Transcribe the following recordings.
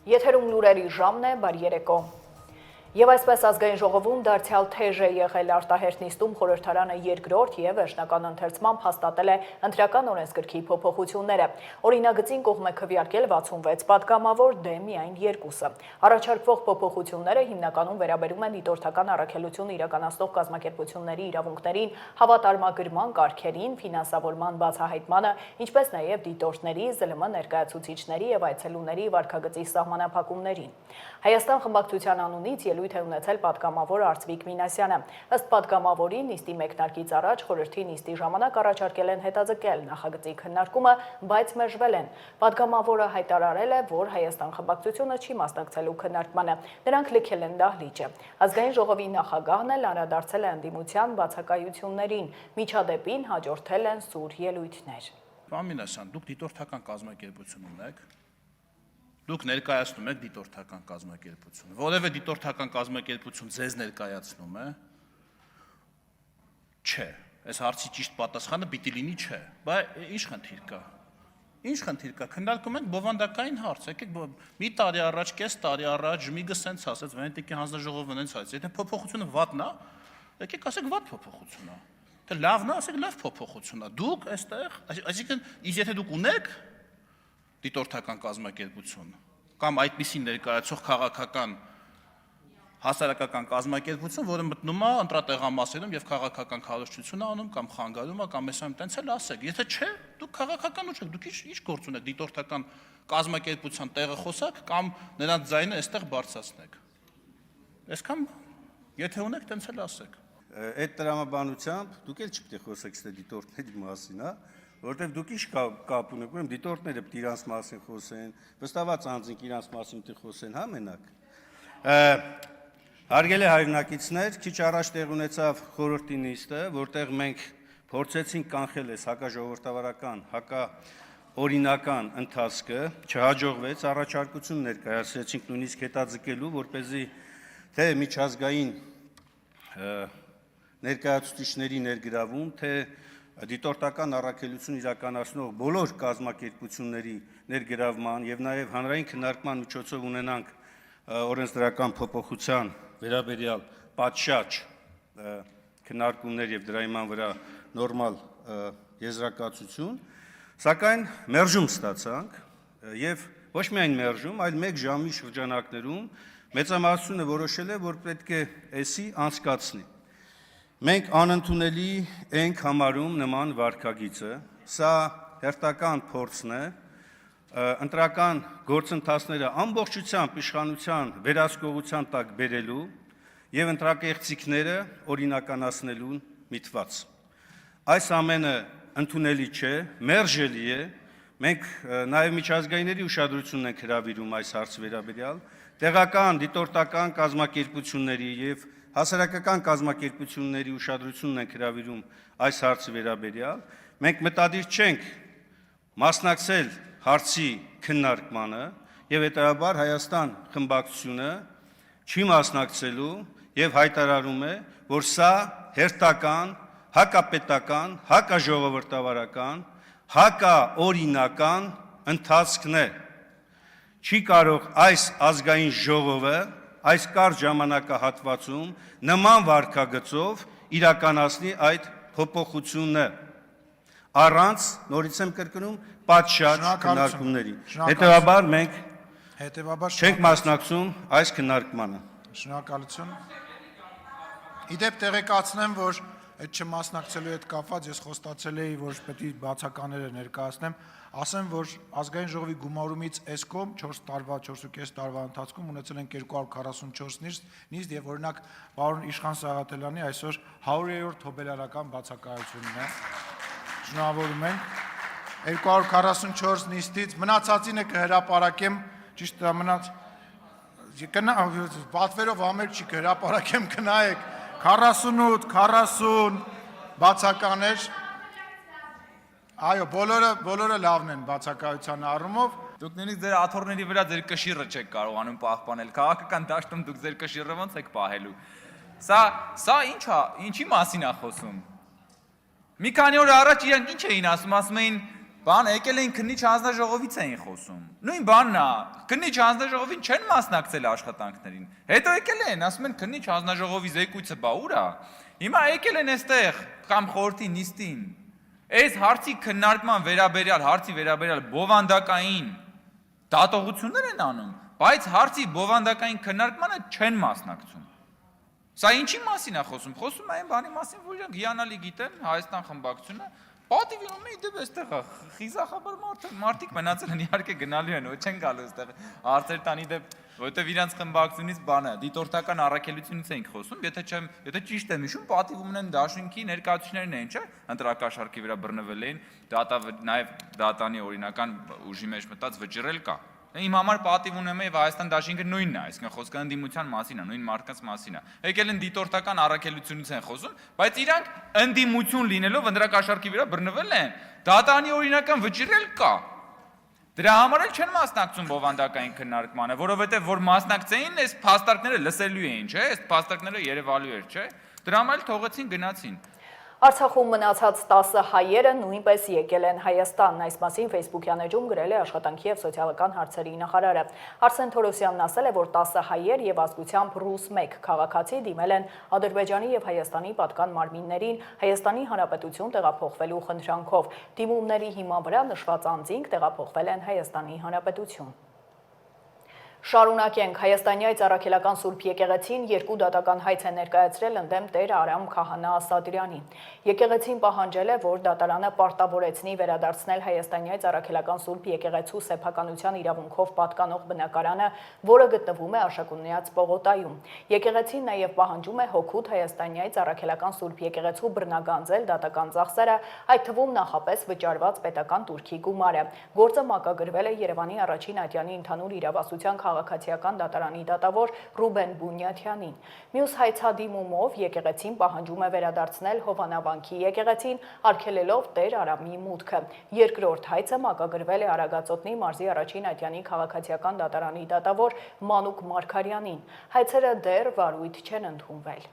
Եթերում լուրերի ժամն է, բարի երեկո։ Եվ այսպես ազգային ժողովում դարձյալ թեժ է եղել արտահերթ նիստում խորհրդարանը երկրորդ եւ վերջնական ընթերցմամբ հաստատել է ընտրական օրենսգրքի փոփոխությունները։ Օրինագծին կողմ է քվեարկել 66 պատգամավոր, դե միայն 2-ը։ Առաջարկվող փոփոխությունները հիմնականում վերաբերում են դիտորդական առաքելություն իրականացնող կազմակերպությունների իրավունքներին, հավատարմագրման կարգերին, ֆինանսավորման բացահայտմանը, ինչպես նաեւ դիտորդների, ԶԼՄ ներկայացուցիչների եւ այցելուների վարքագծի սահմանափակումներին։ Հայաստան խմբակցության անունից ելույթ է ունեցել պատգամավոր Արծվիկ Մինասյանը։ Ըստ պատգամավորի նիստի մեկնարկից առաջ խորհրդի նիստի ժամանակ առաջարկել են հետաձգել նախագծի քննարկումը, բայց մերժվել են։ Պատգամավորը հայտարարել է, որ Հայաստան խմբակցությունը չի մասնակցելու քննարկմանը։ Նրանք լքել են դահլիճը։ Ազգային ժողովի նախագահն էլ անդրադարձել է ընդդիմության բացակայություններին։ Միջադեպին հաջորդել են սուր ելույթներ։ Պարոն Մինասյան, դուք դիտորդական կազմակերպություն ունեք։ Դուք ներկայացնում եք դիտորդական կազմակերպություն։ Որևէ դիտորդական կազմակերպություն ձեզ ներկայացնում է։ Չէ։ Այս հարցի ճիշտ պատասխանը պիտի լինի չէ։ Բայց ինչ խնդիր կա։ Ինչ խնդիր կա։ Քննարկում ենք բովանդակային հարց։ Եկեք մի տարի առաջ, կես տարի առաջ Ժմիգը սենց ասեց, Վենետիկի հանձնաժողովը նենց ասեց։ Եթե փոփոխությունը վատն է, եկեք ասեք վատ փոփոխություն է։ Թե լավն է, ասեք լավ փոփոխություն է։ Դուք այստեղ, այսինքն, իսկ եթե դուք ունեք դիտորդական կազմակերպություն կամ այդպիսի ներկայացող քաղաքական հասարակական կազմակերպություն, որը մտնում է ընտրատեղամասերում եւ քաղաքական քարոզչություն անում կամ խանգարում է կամ այսօր տենց էլ ասեք։ Եթե չէ, դուք քաղաքական ուժ եք, դուք ինչ գործ ունեք դիտորդական կազմակերպության տեղը խոսակ կամ նրանց ձայնը այստեղ բարձրացնեք։ Այսքան եթե ունեք, տենց էլ ասեք։ Այդ տրամաբանությամբ դուք էլ չպետք է խոսեք ստե դիտորդների մասին, հա, որտեղ դուք ինչ կապ ունեք, ուրեմն դիտորդները պետք է իրանց մասին խոսեն, վստահված անձինք իրանց մասին պետք է խոսեն, հա, մենակ։ Հարգելի հայրենակիցներ, քիչ առաջ տեղ ունեցավ խորհրդի նիստը, որտեղ մենք փորձեցինք կանխել այս հակաժողովրդավարական, հակաօրինական ընթացքը, չհաջողվեց, առաջարկություն ներկայացրեցինք նույնիսկ հետաձգելու, որպեսզի թե միջազգային ներկայացուցիչների ներգրավում, թե դիտորդական առաքելություն իրականացնող բոլոր կազմակերպությունների ներգրավման եւ նաեւ հանրային քննարկման միջոցով ունենանք օրենսդրական փոփոխության վերաբերյալ պատշաճ քննարկումներ եւ դրա հիման վրա նորմալ եզրակացություն, սակայն մերժում ստացանք եւ ոչ միայն մերժում, այլ 1 ժամի շրջանակներում մեծամասնությունը որոշել է, որ պետք է էսի անցկացնի։ Մենք անընդունելի ենք համարում նման վարքագիծը, սա հերթական փորձն է, ընտրական գործընթացները ամբողջությամբ իշխանության վերահսկողության տակ բերելու եւ ընտրակեղծիքները օրինականացնելու միտված։ Այս ամենը ընդունելի չէ, մերժելի է, մենք նաեւ միջազգայինների ուշադրությունն ենք հրավիրում այս հարցի վերաբերյալ, տեղական դիտորդական կազմակերպությունների եւ հասարակական կազմակերպությունների ուշադրությունն ենք հրավիրում այս հարցի վերաբերյալ, մենք մտադիր չենք մասնակցել հարցի քննարկմանը եւ հետեւաբար Հայաստան խմբակցությունը չի մասնակցելու եւ հայտարարում է, որ սա հերթական, հակապետական, հակաժողովրդավարական, հակաօրինական ընթացքն է։ Չի կարող այս ազգային ժողովը այս կարճ ժամանակահատվածում նման վարքագծով իրականացնի այդ փոփոխությունը առանց, նորից եմ կրկնում, պատշաճ քննարկումների։ Հետևաբար մենք չենք մասնակցում այս քննարկմանը։ Շնորհակալություն։ Իդեպ տեղեկացնեմ, որ այդ չմասնակցելու հետ կապված ես խոստացել էի, որ պետք է բացականները ներկայացնեմ, ասեմ, որ ազգային ժողովի գումարումից էսկոմ 4.5 տարվա ընթացքում ունեցել են 244 նիստ եւ օրինակ պարոն Իշխան Սաղաթելյանի այսօր 100-րդ հոբելարական բացակայությունն է։ Շնորհավորում ենք 244 նիստից մնացածինը կհրապարակեմ, ճիշտ է մնաց պատվերով ամեր չի կհրապարակեմ, կնայեք 48, 40 բացականեր, այո, բոլորը լավն են բացակայության առումով։ Դուք նույնիսկ ձեր աթոռների վրա ձեր կշիռը չեք կարողանում պահպանել, քաղաքական դաշտում դուք ձեր կշիռը ոնց եք պահելու։ Սա ինչի մասին է խոսում։ Մի քանի օր առաջ իրանք ինչ էին ասում էին, Բան եկել էին քննիչ հանձնաժողովից էին խոսում։ Նույն բանն է, քննիչ հանձնաժողովին չեն մասնակցել աշխատանքներին։ Հետո եկել են, ասում են քննիչ հանձնաժողովի զեկույցը բա ուր է։ Հիմա եկել են այստեղ կամ խորհրդի նիստին։ Այս հարցի քննարկման վերաբերյալ բովանդակային դատողություններ են անում, բայց հարցի բովանդակային քննարկմանը չեն մասնակցում։ Սա ինչի մասին է խոսում։ Խոսում է այն բանի մասին, որ իրանք հիանալի գիտեն Հայաստան խմբակցությունը, պատիվում է իդեպ այստեղ է, խիզախաբար մարդիկ մնացել են իհարկե գնալու են, ոչ չեն գալու այստեղ հարցեր տան իդեպ, որովհետև իրանք խմբակցությունից բանը, դիտորդական առաքելությունից ենք խոսում, եթե ճիշտ եմ հիշում, պատիվում են դաշինքի ներկայացուցիչներն են, չէ՞, ընտրակաշառքի վրա բռնվել էին, նաև դատանի օրինական ուժի մեջ մտած վճռել կա։ Իմ համար պատիվ ունեմ եւ Հայաստան դաշինքը նույնն է, այսինքն խոսքը ընդդիմության մասին է, նույն մարդկանց մասին է։ Եկել են դիտորդական առաքելությունից են խոսում, բայց իրանք ընդդիմություն լինելով ընտրակաշառքի վրա բռնվել են, դատանի օրինական վճռել կա։ Դրա համար էլ չեն մասնակցում բովանդակային քննարկմանը, որովհետեւ որ մասնակցեին, այս փաստարկները լսելու էին, չէ՞, այս փաստարկները երևալու էր, չէ՞։ Դրա համար էլ թողեցին գնացին։ Արցախում մնացած 10 հայերը նույնպես եկել են Հայաստան, այս մասին Facebook-յան էջում գրել է աշխատանքի և սոցիալական հարցերի նախարարը։ Արսեն Թորոսյանն ասել է, որ 10 հայեր և ազգությամբ ռուս 1 քաղաքացի դիմել են Ադրբեջանի և Հայաստանի պատկան մարմիններին Հայաստանի Հանրապետություն տեղափոխվելու խնդրանքով։ Դիմումների հիման վրա նշված անձինք տեղափոխվել են Հայաստանի Հանրապետություն։ Շարունակենք, Հայաստանյայց առաքելական Սուրբ եկեղեցին 2 դատական հայց է ներկայացրել ընդդեմ Տեր Արամ Քահանա Ասատրյանի։ Եկեղեցին պահանջել է, որ դատարանը պարտավորեցնի վերադարձնել Հայաստանյայց առաքելական Սուրբ եկեղեցու սեփականության իրավունքով պատկանող բնակարանը, որը գտնվում է Աշակունյաց պողոտայում։ Եկեղեցին նաև պահանջում է հօգուտ Հայաստանյայց առաքելական Սուրբ եկեղեցու բռնագանձել դատական ծախսերը, այդ թվում նախապես վճարված պետական տուրքի գումարը։ Գործը մակագրվել է Երևանի առաջին ատյանի ընդհանուր իրավասության քաղաքացիական դատարանի դատավոր Ռուբեն Բունյաթյանին։ Մյուս հայցադիմումով եկեղեցին պահանջում է վերադարձնել Հովանավանքի եկեղեցին, արգելելով Տեր Արամի մուտքը։ Երկրորդ հայցը մակագրվել է Արագածոտնի մարզի առաջին ատյանի քաղաքացիական դատարանի դատավոր Մանուկ Մարգարյանին։ Հայցերը դեռ վարույթ չեն ընդունվել։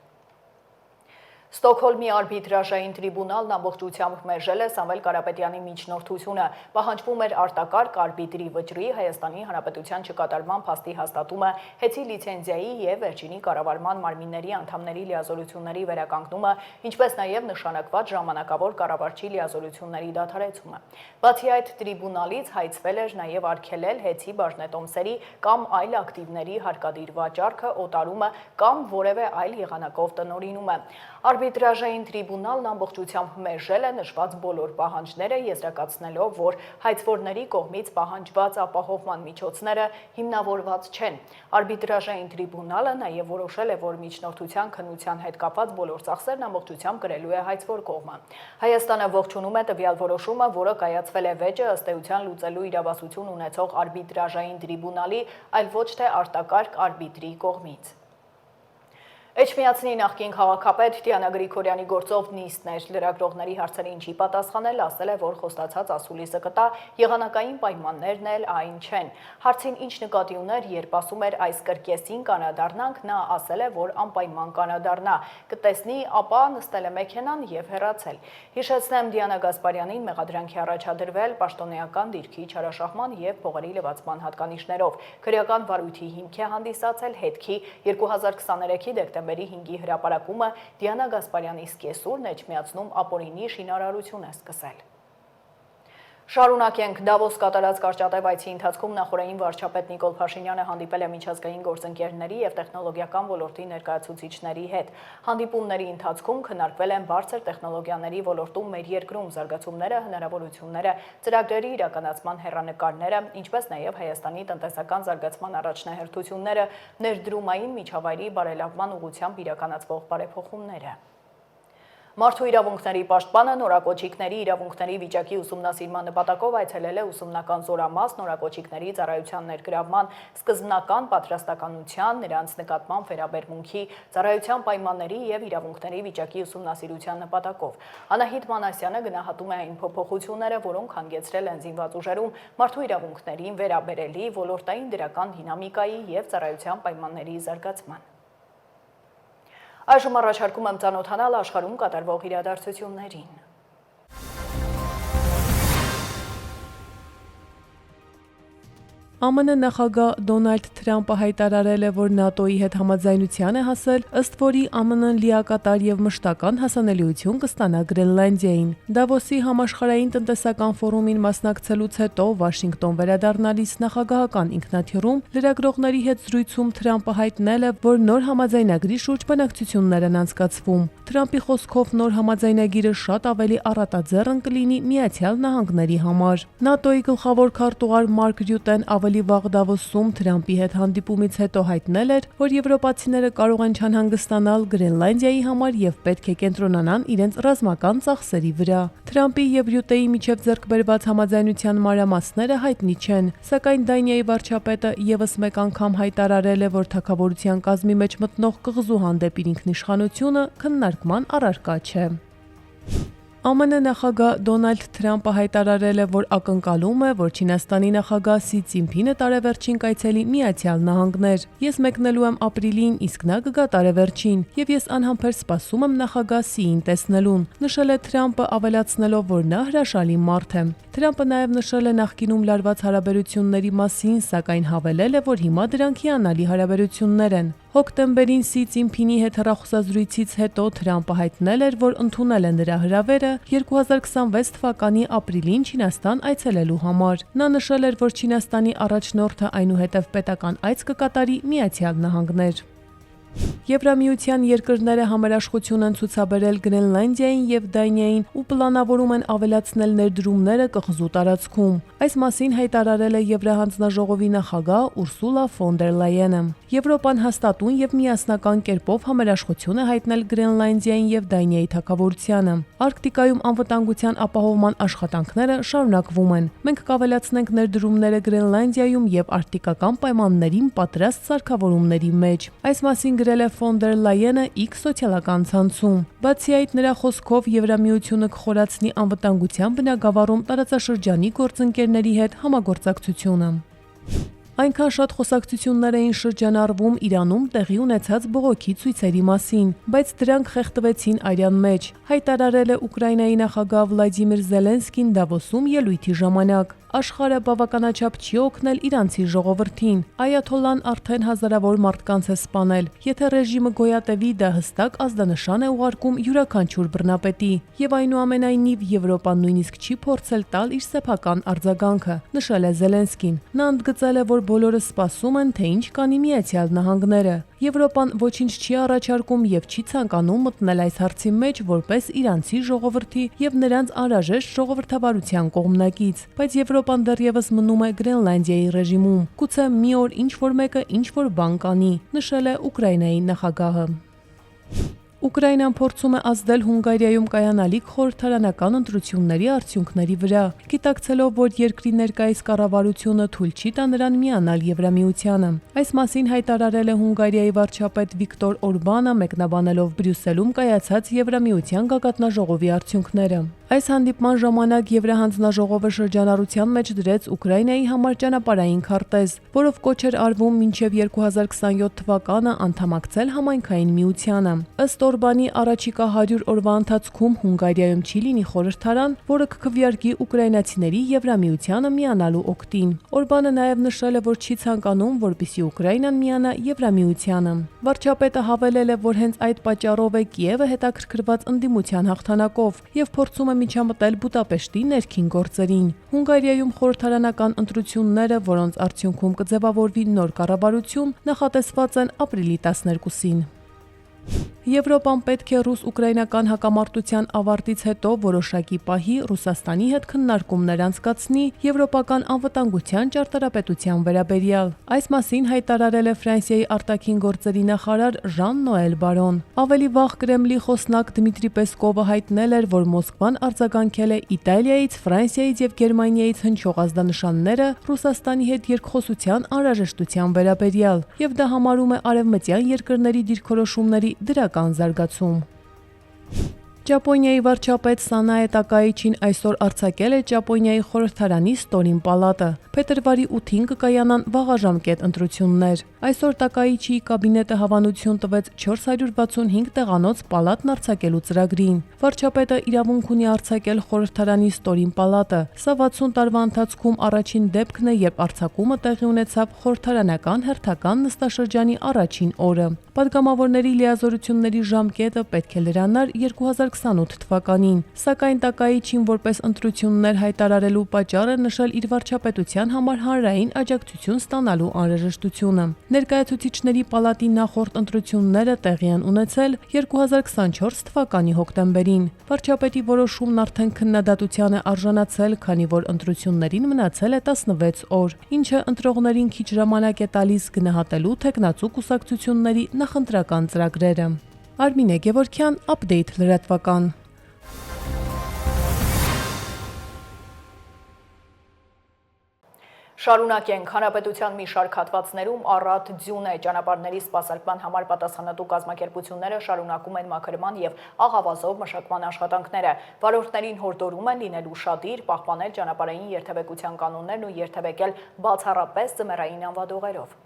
Ստոկհոլմի արբիտրաժային տրիբունալն ամբողջությամբ մերժել է Սամվել Կարապետյանի միջնորդությունը, պահանջվում էր արտակարգ արբիտրի վճռի Հայաստանի Հանրապետության չկատարման փաստի հաստատումը, հեծի լիցենզիայի և վերջինի կառավարման մարմինների անդամների լիազորությունների վերականգնումը, ինչպես նաև նշանակված ժամանակավոր կառավարչի լիազորությունների դադարեցումը։ Բացի այդ, տրիբունալից հայցվել էր նաև արգելել հեծի բաժնետոմսերի կամ այլ ակտիվների հարկադիր վաճառքը, օտարումը կամ որևէ այլ եղանակով տնօրինումը։ Արբիտրաժային տրիբունալն ամբողջությամբ մերժել է նշված բոլոր պահանջները, եզրակացնելով, որ հայցվորների կողմից պահանջված ապահովման միջոցները հիմնավորված չեն։ Արբիտրաժային տրիբունալը նաև որոշել է, որ միջնորդության քննության հետ կապված բոլոր ծախսերն ամբողջությամբ կրելու է հայցվոր կողմը։ Հայաստանը ողջունում է տվյալ որոշումը, որը կայացվել է վեճը ըստ էության լուծելու իրավասություն ունեցող արբիտրաժային տրիբունալի, այլ ոչ թե արտակարգ արբիտրի կողմից։ Էջմիածնի նախկին քաղաքապետ Դիանա Գրիգորյանի գործով նիստներ լրագրողների հարցերին չի պատասխանել, ասել է, որ խոստացած ասուլիսը կտա, եղանակային պայմաններն էլ այն չեն։ Հարցին ինչ նկատի ուներ, երբ ասում էր այս կրկեսին կանադառնանք, նա ասել է, որ անպայման կանադառնա, կտեսնի, ապա նստել է մեքենան եւ հեռացել։ Հիշեցնեմ, Դիանա Գասպարյանին մեղադրանքի առաջադրվել պաշտոնեական դիրքի չարաշահման եւ փողերի լվացման հատկանիշներով։ Քրեական վարույթի հիմք է հանդիսացել հետքի 2023-ի դեկտեմբերի 5-ի հրապարակումը Դիանա Գասպարյանի սկեսուրն Էջմիածնում ապօրինի շինարարություն է սկսել։ Շարունակենք, Դավոս կատարած կարճատև այցի ընթացքում նախօրեին վարչապետ Նիկոլ Փաշինյանը հանդիպել է միջազգային գործընկերների եւ տեխնոլոգիական ոլորտի ներկայացուցիչների հետ։ Հանդիպումների ընթացքում քննարկվել են բարձր տեխնոլոգիաների ոլորտում մեր երկրում զարգացումները, հնարավորությունները, ծրագրերի իրականացման հեռանկարները, ինչպես նաեւ Հայաստանի տնտեսական զարգացման առաջնահերթությունները, ներդրումային միջավայրի բարելավման ուղղությամբ իրականացվող բարեփոխումները։ Մարդու իրավունքների պաշտպանը նորակոչիկների իրավունքների վիճակի ուսումնասիրման նպատակով այցելել է ուսումնական զորամաս նորակոչիկների ծառայության ներգրավման սկզբնական պատրաստականության, նրանց նկատմամբ վերաբերմունքի, ծառայության պայմանների եւ իրավունքների վիճակի ուսումնասիրության նպատակով։ Անահիտ Մանասյանը գնահատում է այն փոփոխությունները, որոնք հանգեցրել են զինված ուժերում մարդու իրավունքներին վերաբերելի ոլորտային դրական դինամիկայի եւ ծառայության պայմանների զարգացման։ Այժմ առաջարկում եմ ծանոթանալ աշխարհում կատարվող իրադարձություններին։ ԱՄՆ նախագահ Դոնալդ Թրամփը հայտարարել է, որ ՆԱՏՕ-ի հետ համաձայնության է հասել, ըստ որի ԱՄՆ-ն լիակատար եւ մշտական հասանելիություն կստանա Գրենլանդիային։ Դավոսի համաշխարհային տնտեսական ֆորումին մասնակցելուց հետո Վաշինգտոն վերադառնալիս նախագահական ինքնաթիռում լրագրողների հետ զրույցում Թրամփը հայտնել է, որ նոր համաձայնագրի շուրջ բանակցություններ են անցկացվում։ Թրամփի խոսքով նոր համաձայնագիրը շատ ավելի առատաձեռն կլինի Միացյալ Նահանգների համար։ ՆԱՏՕ-ի գլխավոր քարտուղար Մարկ Ռյուտեն ավելի վաղ Դավոսում Թրամփի հետ հանդիպումից հետո հայտնել էր, որ եվրոպացիները կարող են չանհանգստանալ Գրենլանդիայի համար եւ պետք է կենտրոնանան իրենց ռազմական ծախսերի վրա։ Թրամփի եւ Ռյուտեի միջև ձեռք բերված համաձայնության մանրամասները հայտնի չեն, սակայն Դանիայի վարչապետը եւս մեկ անգամ հայտարարել է, որ թագավորության կազմի մեջ մտնող կղզու հանդեպ իր ինքնիշխանությունը քննարկման առարկա չէ։ ԱՄՆ նախագահ Դոնալդ Թրամփը հայտարարել է, որ ակնկալում է, որ Չինաստանի նախագահ Սի Ցինփինը տարեվերջին կայցելի Միացյալ Նահանգներ։ Ես մեկնելու եմ ապրիլին, իսկ նա կգա տարեվերջին, եւ ես անհամբեր սպասում եմ նախագահ Սիին տեսնելուն, նշել է Թրամփը, ավելացնելով, որ նա հրաշալի մարդ է։ Թրամփը նաև նշել է նախկինում լարված հարաբերությունների մասին, սակայն հավելել է, որ հիմա դրանք հիանալի հարաբերություններ են։ Հոկտեմբերին Սի Ցինփինի հետ հեռախոսազրույցից հետո Թրամփը հայտնել էր, որ ընդունել է նրա հրավերը 2026 թվականի ապրիլին Չինաստան այցելելու համար։ Նա նշել էր, որ Չինաստանի առաջնորդը այնուհետև պետական այց կկատարի Միացյալ Նահանգներ։ Եվրամիության երկրները համերաշխություն են ցուցաբերել Գրենլանդիային եւ Դանիային ու պլանավորում են ավելացնել ներդրումները կղզու տարածքում։ Այս մասին հայտարարել է Եվրահանձնաժողովի նախագահ Ուրսուլա ֆոն դեր Լայենը։ Եվրոպան հաստատուն եւ միասնական կերպով համերաշխություն է հայտնել Գրենլանդիային եւ Դանիայի թագավորությանը։ Արկտիկայում անվտանգության ապահովման աշխատանքները շարունակվում են։ Մենք կավելացնենք ներդրումները Գրենլանդիայում եւ արկտիկական պայմաններին պատրաստ սարքավորումների մեջ։ Այս մասին գրել է ֆոն դեր Լայենը X սոցիալական ցանցում։ Բացի այդ, նրա խոսքով Եվրամիությունը կխորացնի անվտանգության բնագավառում տարածաշրջանի գործընկերների հետ համագործակցությունը։ Այնքան շատ խոսակցություններ էին շրջանառվում Իրանում տեղի ունեցած բողոքի ցույցերի մասին, բայց դրանք խեղդվեցին արյան մեջ, հայտարարել է Ուկրաինայի նախագահ Վլադիմիր Զելենսկին Դավոսում ելույթի ժամանակ։ Աշխարհը բավականաչափ չի օգնել իրանցի ժողովրդին։ Այաթոլլան արդեն հազարավոր մարդկանց է սպանել։ Եթե ռեժիմը գոյատևի, դա հստակ ազդանշան է ուղարկում յուրաքանչյուր բռնապետի, եւ այնուամենայնիվ Եվրոպան նույնիսկ չի փորձել տալ իր սեփական արձագանքը, նշել է Զելենսկին։ Նա ընդգծել է, որ բոլորը սպասում են, թե ինչ կանի Միացյալ Նահանգները։ Եվրոպան ոչինչ չի առաջարկում եւ չի ցանկանում մտնել այս հարցի մեջ որպես իրանցի ժողովրդի եւ նրանց անհրաժեշտ ժողովրդավարության կողմնակից, բայց Եվրոպան դեռևս մնում է Գրենլանդիայի ռեժիմում։ Գուցե մի օր ինչ-որ մեկը ինչ-որ բան կանի, նշել է Ուկրաինայի նախագահը։ Ուկրաինան փորձում է ազդել Հունգարիայում կայանալիք խորհրդարանական ընտրությունների արդյունքների վրա, գիտակցելով, որ երկրի ներկայիս կառավարությունը թույլ չի տա նրան միանալ Եվրամիությանը։ Այս մասին հայտարարել է Հունգարիայի վարչապետ Վիկտոր Օրբանը, մեկնաբանելով Բրյուսելում կայացած Եվրամիության գագաթնաժողովի արդյունքները։ Այս հանդիպման ժամանակ Եվրահանձնաժողովը շրջանառության մեջ դրեց Ուկրաինայի համար ճանապարհային քարտեզ, որով կոչ էր արվում մինչև 2027 թվականը անդամակցել համայնքային միությանը։ Ըստ Օրբանի առաջիկա 100 օրվա ընթացքում Հունգարիայում չի լինի խորհրդարան, որը կքվեարկի ուկրաինացիների Եվրամիությանը միանալու օգտին։ Օրբանը նաև նշել է, որ չի ցանկանում, որպեսզի Ուկրաինան միանա Եվրամիությանը։ Վարչապետը հավելել է, որ հենց այդ պատճառով է Կիևը հետաքրքրված ընդդիմության հաղթանակով եւ փորձում է միջամտել Բուդապեշտի ներքին գործերին։ Հունգարիայում խորհրդարանական ընտրությունները, որոնց արդյունքում կձևավորվի նոր կառավարություն, նախատեսված են ապրիլի 12-ին։ Եվրոպան պետք է ռուս-ուկրաինական հակամարտության ավարտից հետո որոշակի պահի Ռուսաստանի հետ քննարկումներ անցկացնի եվրոպական անվտանգության ճարտարապետության վերաբերյալ։ Այս մասին հայտարարել է Ֆրանսիայի արտաքին գործերի նախարար Ժան-Նոել Բարոն։ Ավելի վաղ Կրեմլի խոսնակ Դմիտրի Պեսկովը հայտնել էր, որ Մոսկվան արձագանքել է Իտալիայից, Ֆրանսիայից եւ Գերմանիայից հնչող ազդանշանները Ռուսաստանի հետ երկխոսության անհրաժեշտության վերաբերյալ, եւ դա համարում է արևմտյան երկրների դիրքորոշումների դրական զարգացում։ Ճապոնիայի վարչապետ Սանաե Տակայիչին այսօր արձակել է Ճապոնիայի խորհրդարանի ստորին պալատը։ Փետրվարի 8-ին կկայանան վաղաժամկետ ընտրություններ։ Այսօր Տակայիչիի կաբինետը հավանություն տվեց 465 տեղանոց պալատն արձակելու ծրագրին։ Վարչապետը իրավունք ունի արձակել խորհրդարանի ստորին պալատը։ Սա 60 տարվա ընթացքում առաջին դեպքն է, երբ արձակումը տեղի ունեցավ խորհրդարանական հերթական նստաշրջանի առաջին օրը։ Պատգամավորների լիազորությունների ժամկետը պետք է լրանար 2028 թվականին, սակայն Տակայիչին որպես ընտրություններ հայտարարելու պատճառը նշել իր վարչապետության համար հանրային աջակցություն ստանալու անհրաժեշտությունը։ Ներկայացուցիչների պալատի նախորդ ընտրությունները տեղի են ունեցել 2024 թվականի հոկտեմբերին։ Վարչապետի որոշումն արդեն քննադատության է արժանացել, քանի որ ընտրություններին մնացել է 16 օր, ինչը ընտրողներին քիչ ժամանակ է տալիս գնահատելու թեկնածու կուսակցությունների նախընտրական ծրագրերը։ Արմինե Գևորգյան, Update լրատվական։ Շարունակենք հանրապետության մի շարք հատվածներում առատ ձյուն է ճանապարհների սպասարկման համար պատասխանատու կազմակերպությունները շարունակում են մաքրման եւ աղավազով մշակման աշխատանքները։ Վարորդներին հորդորում են լինել ուշադիր, պահպանել ճանապարհային երթևեկության կանոններն ու երթևեկել բացառապես ձմեռային անվադողերով։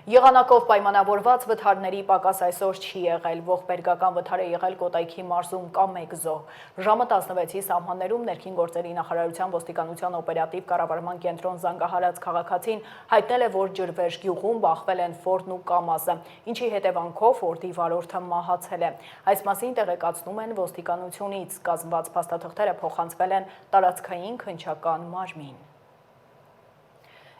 Եղանակով պայմանավորված վթարների պակաս այսօր չի եղել, ողբերգական վթար է եղել Կոտայքի մարզում կամ 1 զոհ։ Ժամը 16-ի սահմաններում ներքին գործերի նախարարության ոստիկանության օպերատիվ կառավարման կենտրոն զանգահարած քաղաքացին հայտնել է, որ ջրվեժ գյուղում բախվել են Ֆորդն ու Կամազը, ինչի հետևանքով Ֆորդի վարորդը մահացել է։ Այս մասին տեղեկացնում են ոստիկանությունից, կազմված փաստաթղթերը փոխանցվել են տարածքային քննչական մարմին։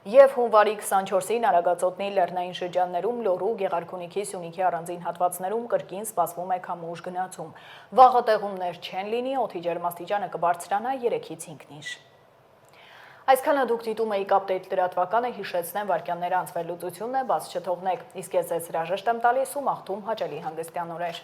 Եվ հունվարի 24-ին Արագածոտնի լեռնային շրջաններում Լոռու, Գեղարքունիքի, Սյունիքի առանձին հատվածներում կրկին սպասվում է քամուշ գնացում։ Վաղը տեղումներ չեն լինի, օդի ջերմաստիճանը կբարձրանա 3-ից 5 ինչ։ Այսքանը դուք դիտում եք Update լրատվականը, հիշեցնեմ վարքյանները անցվելուծությունն է, բաց չթողնեք, իսկ ես ձեզ հրաժեշտ եմ տալիս ու մաղթում հաճելի հանգստյան օրեր։